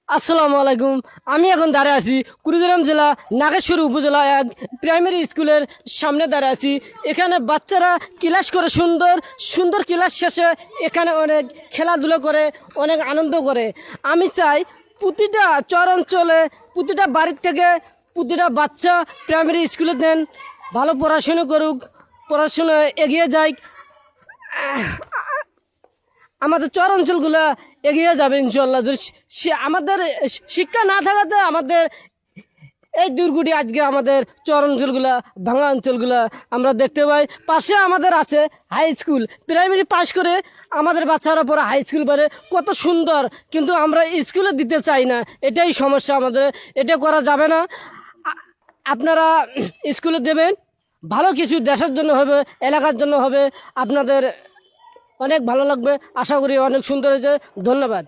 আসসালামু আলাইকুম। আমি এখন দাঁড়িয়ে আছি কুড়িগ্রাম জেলা নাগেশ্বরী উপজেলা এক প্রাইমারি স্কুলের সামনে দাঁড়িয়ে আছি। এখানে বাচ্চারা ক্লাস করে সুন্দর সুন্দর ক্লাস শেষে এখানে অনেক খেলাধুলো করে, অনেক আনন্দ করে। আমি চাই প্রতিটা চর অঞ্চলে, প্রতিটা বাড়ির থেকে প্রতিটা বাচ্চা প্রাইমারি স্কুলে দেন, ভালো পড়াশুনো করুক, পড়াশুনো এগিয়ে যায়। আমাদের চর অঞ্চলগুলো এগিয়ে যাবে ইনশাল্লাহ। যদি আমাদের শিক্ষা না থাকাতে আমাদের এই দুর্গটি আজকে আমাদের চর অঞ্চলগুলা, ভাঙা অঞ্চলগুলা আমরা দেখতে পাই। পাশে আমাদের আছে হাই স্কুল, প্রাইমারি পাশ করে আমাদের বাচ্চারা পরে হাই স্কুল পড়ে, কত সুন্দর। কিন্তু আমরা স্কুলে দিতে চাই না, এটাই সমস্যা আমাদের। এটা করা যাবে না। আপনারা স্কুলে দেবেন, ভালো কিছু দেশের জন্য হবে, এলাকার জন্য হবে। আপনাদের অনেক ভালো লাগবে, আশা করি অনেক সুন্দর হয়েছে। ধন্যবাদ।